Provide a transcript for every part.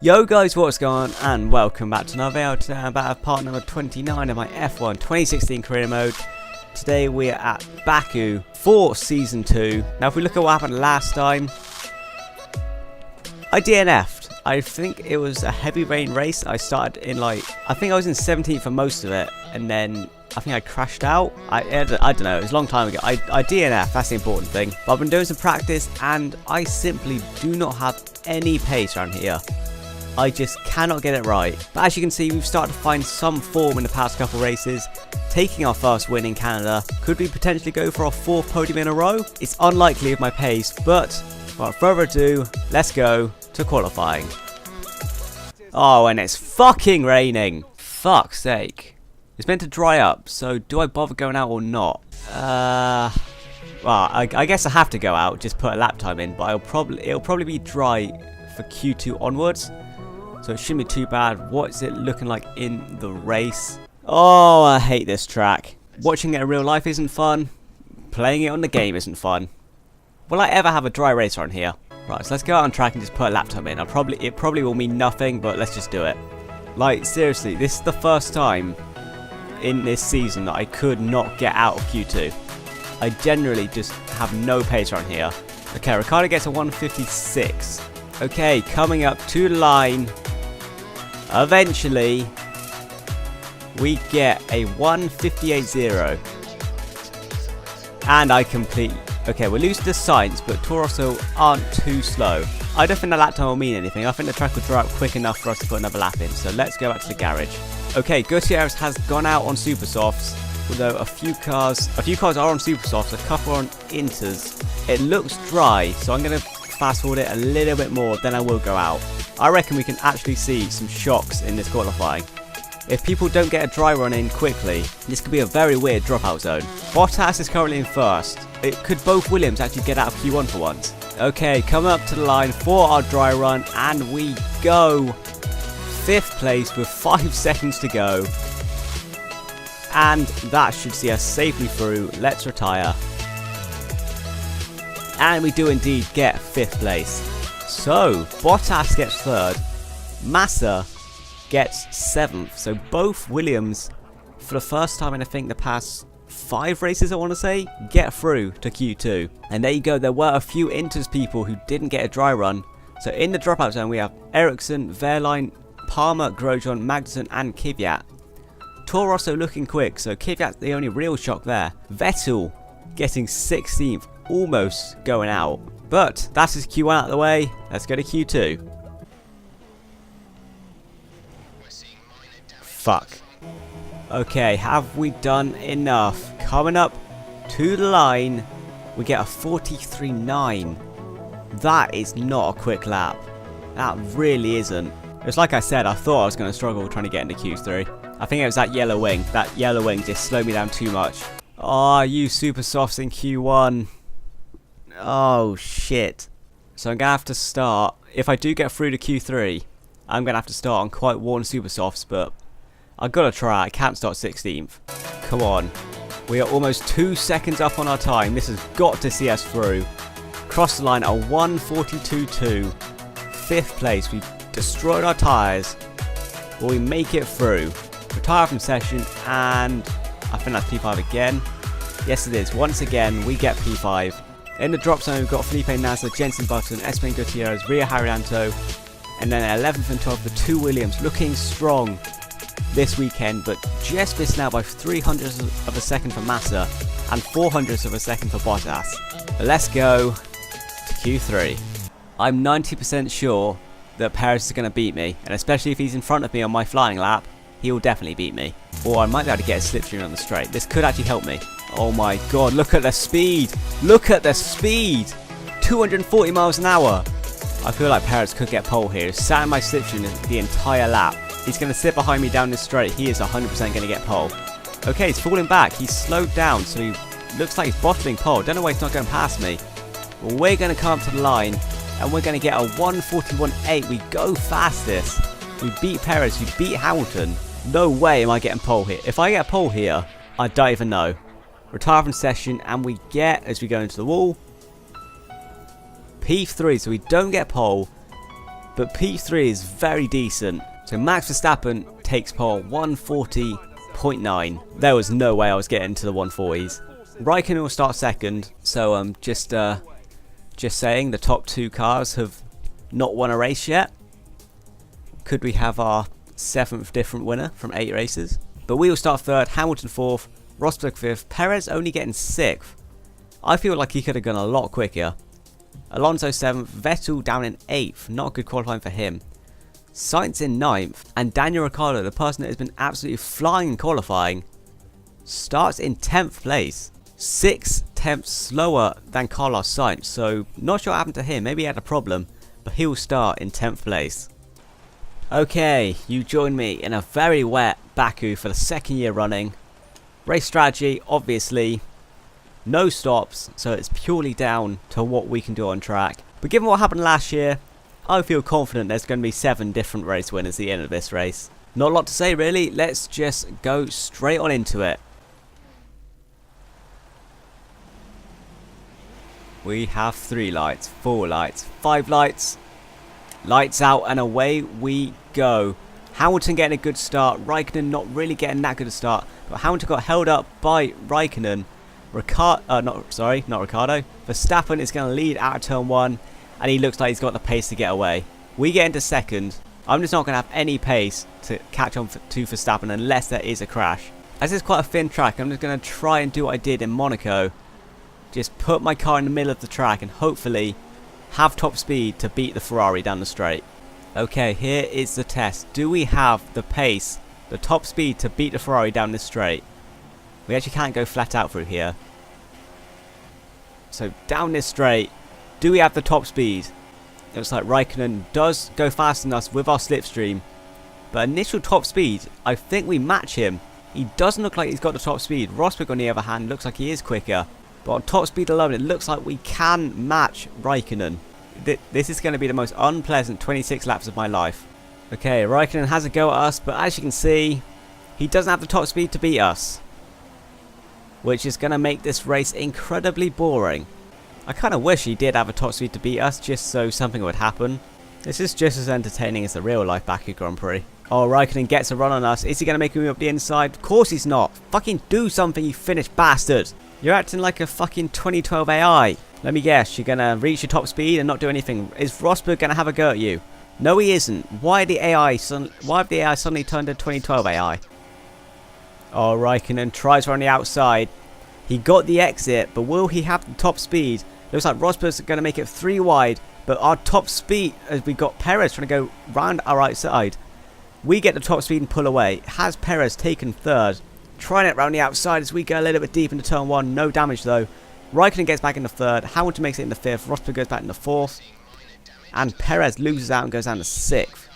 Yo guys, what's going on and welcome back to another video. Today I'm about part number 29 of my F1 2016 career mode. Today we are at Baku for season 2. Now if we look at what happened last time, I DNF'd. I think it was a heavy rain race. I started in I think I was in 17th for most of it, and then I think I crashed out. I don't know, it was a long time ago. I DNF, that's the important thing. But I've been doing some practice and I simply do not have any pace around here. I just cannot get it right. But as you can see, we've started to find some form in the past couple races. Taking our first win in Canada. Could we potentially go for our 4th podium in a row? It's unlikely with my pace, but without further ado, let's go to qualifying. Oh, and it's fucking raining. Fuck's sake. It's meant to dry up, so do I bother going out or not? Well, I guess I have to go out, just put a lap time in, but it'll probably be dry for Q2 onwards. So it shouldn't be too bad. What's it looking like in the race? Oh, I hate this track. Watching it in real life isn't fun. Playing it on the game isn't fun. Will I ever have a dry race on here? Right, so let's go out on track and just put a lap time in. It probably will mean nothing, but let's just do it. Like, seriously, this is the first time in this season that I could not get out of Q2. I generally just have no pace around here. Okay, Ricciardo gets a 156. Okay, coming up to the line. Eventually, we get a 158.0. And I complete. Okay, we're losing to Sainz, but Toro Rosso aren't too slow. I don't think the lap time will mean anything. I think the track will dry up quick enough for us to put another lap in. So let's go back to the garage. Okay, Gutierrez has gone out on super softs. Although a few cars are on super softs, a couple are on inters. It looks dry, so I'm going to fast forward it a little bit more, then I will go out. I reckon we can actually see some shocks in this qualifying. If people don't get a dry run in quickly, this could be a very weird dropout zone. Bottas is currently in first. Could both Williams actually get out of Q1 for once? Okay, coming up to the line for our dry run, and we go 5th place with 5 seconds to go. And that should see us safely through. Let's retire. And we do indeed get 5th place. So, Bottas gets 3rd. Massa gets 7th. So both Williams, for the first time in I think the past 5 races I want to say, get through to Q2. And there you go, there were a few Inters people who didn't get a dry run. So in the dropout zone we have Ericsson, Wehrlein, Palmer, Grosjean, Magnussen and Kvyat. Toro Rosso looking quick, so Kvyat's the only real shock there. Vettel getting 16th, almost going out. But that is Q1 out of the way. Let's go to Q2. Fuck. Okay, have we done enough? Coming up to the line, we get a 43.9. That is not a quick lap. That really isn't. It's like I said, I thought I was going to struggle trying to get into Q3. I think it was that yellow wing. That yellow wing just slowed me down too much. Oh, you super softs in Q1. Oh, shit. So I'm going to have to start. If I do get through to Q3, I'm going to have to start on quite worn super softs, but I've got to try. I can't start 16th. Come on. We are almost 2 seconds up on our time. This has got to see us through. Cross the line at 142.2. 5th place. We destroyed our tyres. Will we make it through? Retire from session, and I think that's P5 again. Yes, it is. Once again, we get P5. In the drop zone, we've got Felipe Nasser, Jenson Button, Esteban Gutierrez, Ria Haryanto, and then 11th and 12th, the 2 Williams, looking strong this weekend, but just missing out by 300ths of a second for Massa and 400ths of a second for Bottas. But let's go to Q3. I'm 90% sure that Perez is going to beat me, and especially if he's in front of me on my flying lap, he will definitely beat me. Or I might be able to get a slipstream on the straight. This could actually help me. Oh my god, look at the speed! Look at the speed! 240 miles an hour! I feel like Perez could get pole here. He's sat in my slipstream the entire lap. He's going to sit behind me down this straight. He is 100% going to get pole. Okay, he's falling back. He's slowed down, so he looks like he's bottling pole. Don't know why he's not going past me. Well, we're going to come up to the line, and we're going to get a 141.8. We go fastest. We beat Perez. We beat Hamilton. No way am I getting pole here. If I get a pole here, I don't even know. Retire from session, and we get, as we go into the wall, P3, so we don't get pole. but P3 is very decent. So Max Verstappen takes pole 140.9. There was no way I was getting to the 140s. Raikkonen will start second, so just saying the top 2 cars have not won a race yet. Could we have our 7th different winner from 8 races? But we will start third, Hamilton 4th, Rosberg 5th, Perez only getting 6th. I feel like he could have gone a lot quicker. Alonso 7th, Vettel down in 8th, not good qualifying for him. Sainz in 9th, and Daniel Ricciardo, the person that has been absolutely flying in qualifying, starts in 10th place. 6 tenths slower than Carlos Sainz, so not sure what happened to him, maybe he had a problem, but he will start in 10th place. Okay, you join me in a very wet Baku for the 2nd year running. Race strategy, obviously, no stops, so it's purely down to what we can do on track. But given what happened last year, I feel confident there's going to be 7 different race winners at the end of this race. Not a lot to say really, let's just go straight on into it. We have 3 lights, 4 lights, 5 lights. Lights out and away we go. Hamilton getting a good start. Raikkonen not really getting that good a start. But Hamilton got held up by Raikkonen. Not Ricciardo. Verstappen is going to lead out of turn 1. And he looks like he's got the pace to get away. We get into second. I'm just not going to have any pace to catch on to Verstappen unless there is a crash. As it's quite a thin track, I'm just going to try and do what I did in Monaco. Just put my car in the middle of the track and hopefully have top speed to beat the Ferrari down the straight. Okay, here is the test. Do we have the pace, the top speed to beat the Ferrari down this straight? We actually can't go flat out through here. So down this straight, do we have the top speed? It looks like Raikkonen does go faster than us with our slipstream. But initial top speed, I think we match him. He doesn't look like he's got the top speed. Rosberg on the other hand looks like he is quicker. But on top speed alone, it looks like we can match Raikkonen. This is going to be the most unpleasant 26 laps of my life. Okay, Raikkonen has a go at us, but as you can see, he doesn't have the top speed to beat us. Which is going to make this race incredibly boring. I kind of wish he did have a top speed to beat us, just so something would happen. This is just as entertaining as the real life Baku Grand Prix. Oh, Raikkonen gets a run on us. Is he going to make a move up the inside? Of course he's not. Fucking do something, you finished bastard. You're acting like a fucking 2012 AI. Let me guess, you're going to reach your top speed and not do anything. Is Rosberg going to have a go at you? No, he isn't. Why have the AI suddenly turned to 2012 AI? Oh, Raikkonen tries around the outside. He got the exit, but will he have the top speed? Looks like Rosberg's going to make it 3 wide, but our top speed, as we got Perez trying to go round our right side. We get the top speed and pull away. Has Perez taken third? Trying it round the outside as we go a little bit deep into turn 1. No damage though. Raikkonen gets back into third. Hamilton makes it into 5th. Rosberg goes back into 4th. And Perez loses out and goes down to 6th.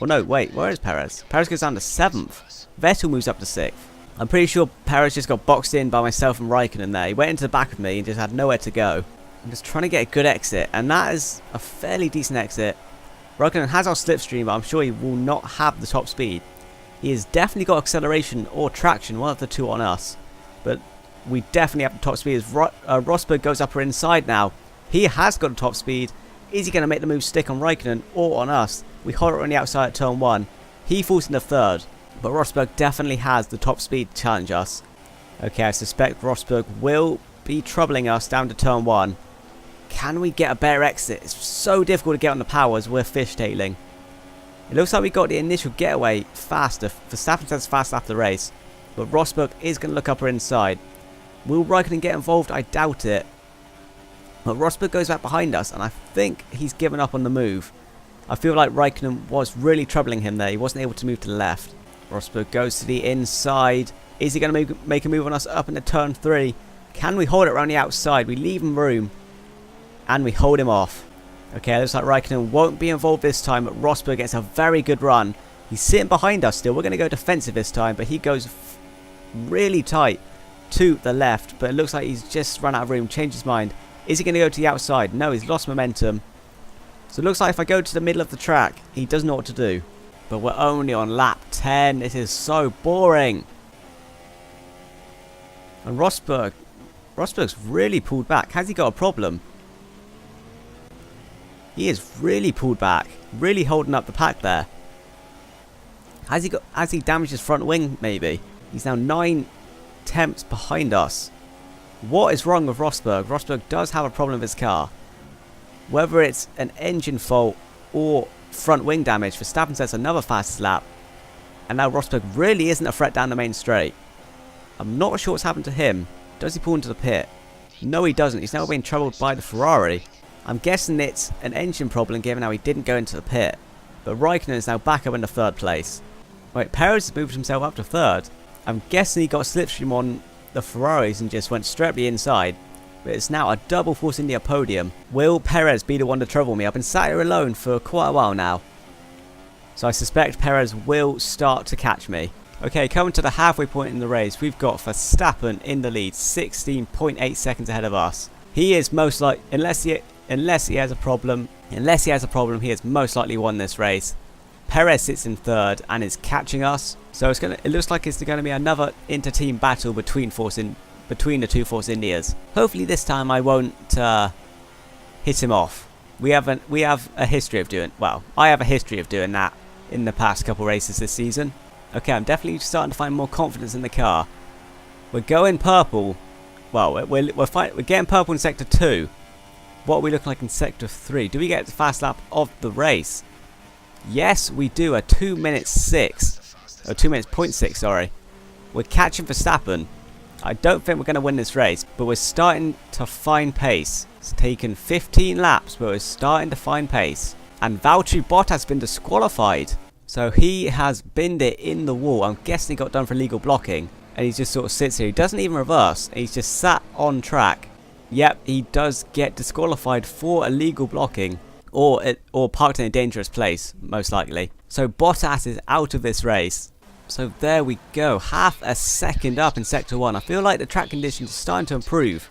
Well, no, wait. Where is Perez? Perez goes down to 7th. Vettel moves up to 6th. I'm pretty sure Perez just got boxed in by myself and Raikkonen there. He went into the back of me and just had nowhere to go. I'm just trying to get a good exit. And that is a fairly decent exit. Raikkonen has our slipstream, but I'm sure he will not have the top speed. He has definitely got acceleration or traction, one of the two on us. But we definitely have the top speed as Rosberg goes up or inside now. He has got the top speed. Is he going to make the move stick on Raikkonen or on us? We hold it on the outside at turn 1. He falls into 3rd. But Rosberg definitely has the top speed to challenge us. Okay, I suspect Rosberg will be troubling us down to turn 1. Can we get a better exit? It's so difficult to get on the power as we're fishtailing. It looks like we got the initial getaway faster. Verstappen says fast after the race. But Rosberg is going to look up or inside. Will Raikkonen get involved? I doubt it. But Rosberg goes back behind us and I think he's given up on the move. I feel like Raikkonen was really troubling him there. He wasn't able to move to the left. Rosberg goes to the inside. Is he going to make a move on us up into turn 3? Can we hold it around the outside? We leave him room. And we hold him off. Okay, looks like Raikkonen won't be involved this time, but Rosberg gets a very good run. He's sitting behind us still. We're going to go defensive this time, but he goes really tight to the left. But it looks like he's just run out of room, changed his mind. Is he going to go to the outside? No, he's lost momentum. So it looks like if I go to the middle of the track, he doesn't know what to do. But we're only on lap 10. This is so boring. And Rosberg's really pulled back. Has he got a problem? He is really pulled back, really holding up the pack there. Has he damaged his front wing maybe? He's now 9 tenths behind us. What is wrong with Rosberg? Rosberg does have a problem with his car. Whether it's an engine fault or front wing damage, Verstappen sets another fastest lap. And now Rosberg really isn't a threat down the main straight. I'm not sure what's happened to him. Does he pull into the pit? No, he doesn't. He's now being troubled by the Ferrari. I'm guessing it's an engine problem given how he didn't go into the pit. But Raikkonen is now back up in the 3rd place. Wait, Perez has moved himself up to 3rd. I'm guessing he got slipstream on the Ferraris and just went straight up the inside. But it's now a double Force India podium. Will Perez be the one to trouble me? I've been sat here alone for quite a while now. So I suspect Perez will start to catch me. Okay, coming to the halfway point in the race, we've got Verstappen in the lead, 16.8 seconds ahead of us. He is most likely, unless he has a problem, he has most likely won this race. Perez sits in 3rd and is catching us. So it looks like it's going to be another inter-team battle between the two Force Indias. Hopefully this time I won't hit him off. We have a history of doing, well, I have a history of doing that in the past couple races this season. Okay, I'm definitely starting to find more confidence in the car. We're going purple. Well, we're getting purple in Sector 2. What are we looking like in Sector 3? Do we get the fast lap of the race? Yes, we do. A 2 minutes 6. Or 2 minutes 0.6, sorry. We're catching Verstappen. I don't think we're going to win this race, but we're starting to find pace. It's taken 15 laps, but we're starting to find pace. And Valtteri Bottas has been disqualified. So he has binned it in the wall. I'm guessing he got done for illegal blocking. And he just sort of sits here. He doesn't even reverse. He's just sat on track. Yep, he does get disqualified for illegal blocking. Or parked in a dangerous place, most likely. So Bottas is out of this race. So there we go. Half a second up in Sector 1. I feel like the track conditions are starting to improve.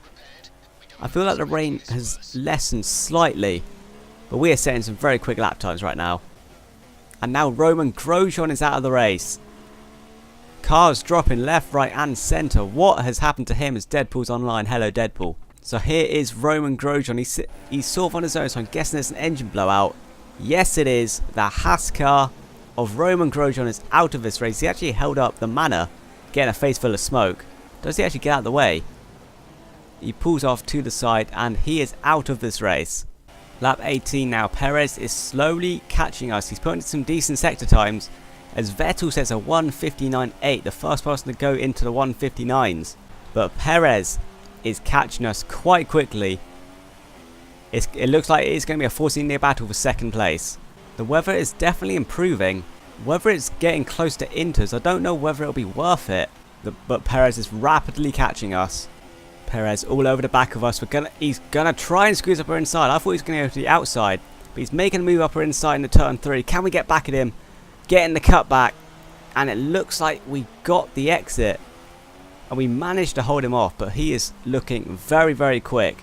I feel like the rain has lessened slightly. But we are setting some very quick lap times right now. And now Romain Grosjean is out of the race. Cars dropping left, right and centre. What has happened to him as Deadpool's online? Hello Deadpool. So here is Romain Grosjean. He's sort of on his own, so I'm guessing there's an engine blowout. Yes it is. The Haas car of Romain Grosjean is out of this race. He actually held up the Manor, getting a face full of smoke. Does he actually get out of the way? He pulls off to the side and he is out of this race. Lap 18 now. Perez is slowly catching us. He's putting some decent sector times as Vettel sets a 1:59.8, the first person to go into the 1:59s. But Perez is catching us quite quickly. It looks like it is going to be a 14-year battle for second place. The weather is definitely improving. Whether it's getting close to Inters, I don't know whether it'll be worth it. But Perez is rapidly catching us. Perez all over the back of us. He's gonna try and squeeze up our inside. I thought he was going to go to the outside, but he's making a move up our inside in the turn 3. Can we get back at him? Getting the cutback, and it looks like we got the exit, and we managed to hold him off. But he is looking very, very quick.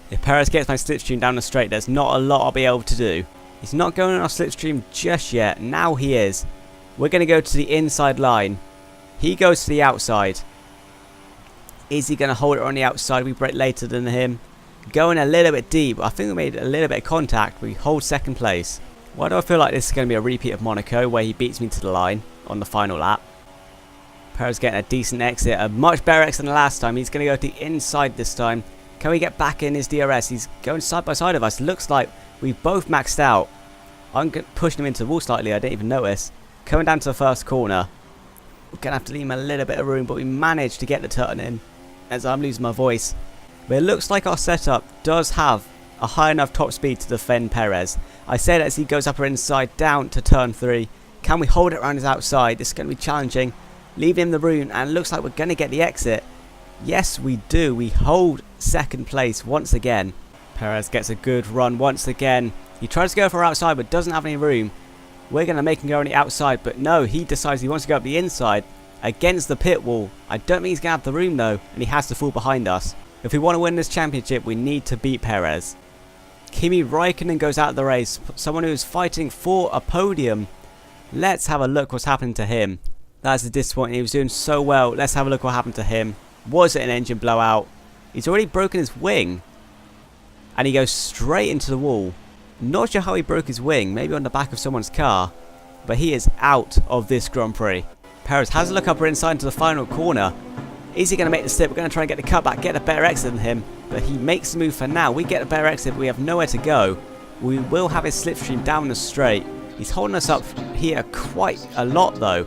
If Perez gets my slipstream down the straight, there's not a lot I'll be able to do. He's not going on our slipstream just yet. Now he is. We're going to go to the inside line. He goes to the outside. Is he going to hold it on the outside? We brake later than him. Going a little bit deep. I think we made a little bit of contact. We hold second place. Why do I feel like this is going to be a repeat of Monaco, where he beats me to the line on the final lap? Perez getting a decent exit. A much better exit than the last time. He's going to go to the inside this time. Can we get back in his DRS? He's going side by side of us. Looks like we've both maxed out. I'm pushing him into the wall slightly. I didn't even notice. Coming down to the first corner. We're going to have to leave him a little bit of room, but we managed to get the turn in as I'm losing my voice. But it looks like our setup does have a high enough top speed to defend Perez. I say that as he goes up or inside down to turn 3. Can we hold it around his outside? This is going to be challenging. Leave him the room, and it looks like we're going to get the exit. Yes, we do. We hold second place once again. Perez gets a good run once again. He tries to go for outside but doesn't have any room. We're going to make him go on the outside, but no, he decides he wants to go up the inside against the pit wall. I don't think he's going to have the room though, and he has to fall behind us. If we want to win this championship, we need to beat Perez. Kimi Raikkonen goes out of the race. Someone who's fighting for a podium. Let's have a look what's happened to him. That's disappointing. He was doing so well. Let's have a look what happened to him. Was it an engine blowout? He's already broken his wing. And he goes straight into the wall. Not sure how he broke his wing, maybe on the back of someone's car, but he is out of this Grand Prix. Perez has a look upper inside into the final corner. Is he going to make the slip? We're going to try and get the cutback, get a better exit than him, but he makes the move for now. We get a better exit, but we have nowhere to go. We will have his slipstream down the straight. He's holding us up here quite a lot though.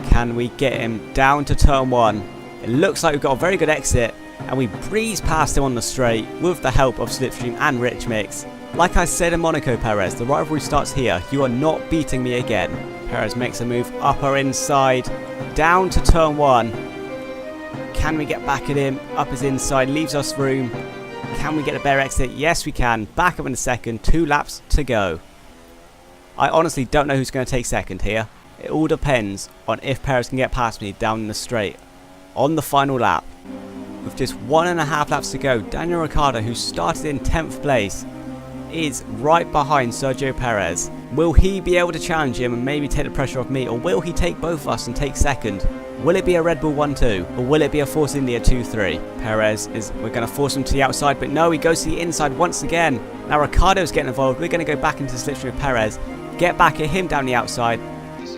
Can we get him down to turn 1? It looks like we've got a very good exit, and we breeze past him on the straight with the help of slipstream and rich mix. Like I said in Monaco, Perez, the rivalry starts here. You are not beating me again. Perez makes a move upper inside, down to turn 1. Can we get back at him? Up his inside, leaves us room. Can we get a better exit? Yes, we can. Back up in a second. 2 laps to go. I honestly don't know who's going to take second here. It all depends on if Perez can get past me down the straight on the final lap. With just 1.5 laps to go, Daniel Ricciardo, who started in 10th place, is right behind Sergio Perez. Will he be able to challenge him and maybe take the pressure off me, or will he take both of us and take second? Will it be a Red Bull 1-2, or will it be a Force India 2-3? Perez we're going to force him to the outside, but no, he goes to the inside once again. Now Ricciardo's getting involved. We're going to go back into the slipstream with Perez, get back at him down the outside,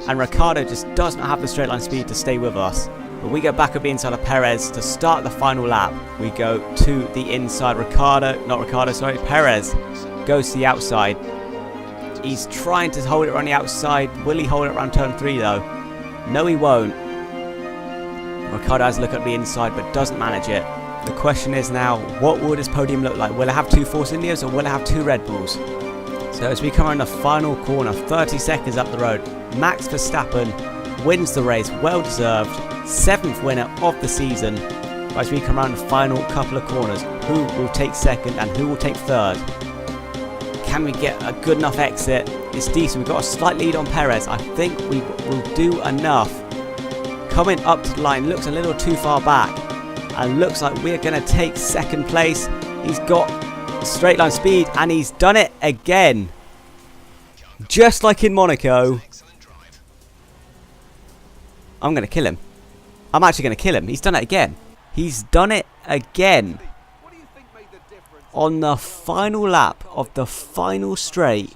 and Ricciardo just does not have the straight line speed to stay with us. But we go back up the inside of Perez to start the final lap. We go to the inside. Perez goes to the outside. He's trying to hold it around the outside. Will he hold it around turn 3 though? No, he won't. Ricciardo has a look at the inside but doesn't manage it. The question is now, what will this podium look like? Will it have 2 Force Indias or will it have 2 Red Bulls? So as we come around the final corner, 30 seconds up the road, Max Verstappen wins the race, well deserved, 7th winner of the season. As we come around the final couple of corners, who will take second and who will take third? Can we get a good enough exit? It's decent. We've got a slight lead on Perez. I think we will do enough. Coming up to the line, looks a little too far back, and looks like we're going to take second place. He's got straight line speed, and he's done it again. Just like in Monaco. I'm going to kill him. I'm actually going to kill him. He's done it again. He's done it again. On the final lap of the final straight,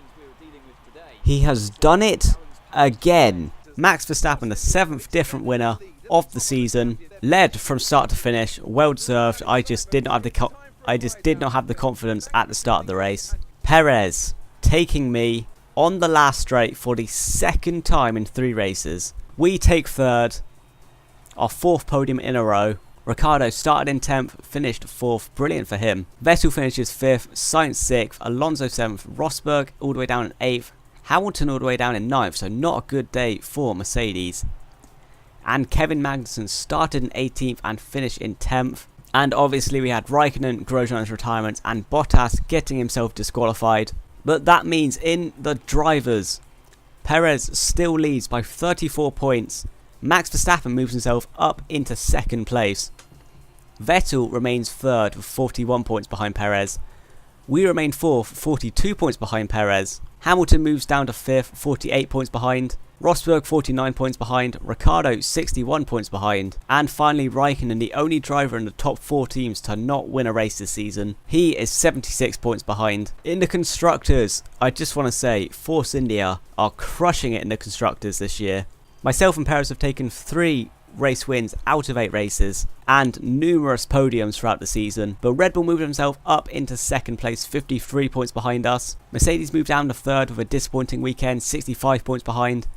he has done it again. Max Verstappen, the 7th different winner of the season, led from start to finish, well deserved. I just did not have the confidence at the start of the race. Perez taking me on the last straight for the 2nd time in 3 races. We take 3rd, our 4th podium in a row. Ricciardo started in 10th, finished 4th, brilliant for him. Vettel finishes 5th, Sainz 6th, Alonso 7th, Rosberg all the way down in 8th, Hamilton all the way down in 9th, so not a good day for Mercedes. And Kevin Magnussen started in 18th and finished in 10th. And obviously we had Raikkonen, Grosjean's retirement, and Bottas getting himself disqualified. But that means in the drivers, Perez still leads by 34 points. Max Verstappen moves himself up into 2nd place. Vettel remains 3rd with 41 points behind Perez. We remain 4th, 42 points behind Perez. Hamilton moves down to 5th, 48 points behind. Rosberg 49 points behind. Ricciardo 61 points behind. And finally Raikkonen, the only driver in the top 4 teams to not win a race this season. He is 76 points behind. In the Constructors, I just want to say Force India are crushing it in the Constructors this year. Myself and Perez have taken 3 race wins out of 8 races and numerous podiums throughout the season, but Red Bull moved himself up into 2nd place, 53 points behind us. Mercedes moved down to 3rd with a disappointing weekend, 65 points behind.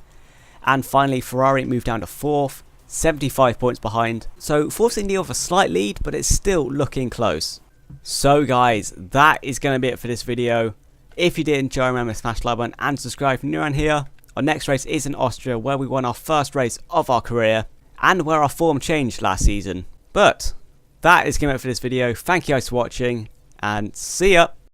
And finally Ferrari moved down to 4th, 75 points behind. So Force India with a slight lead, but it's still looking close. So guys, that is going to be it for this video. If you did enjoy, remember to smash the like button and subscribe if you're new around here. Our next race is in Austria, where we won our first race of our career and where our form changed last season. But that is going to be it for this video. Thank you guys for watching and see ya.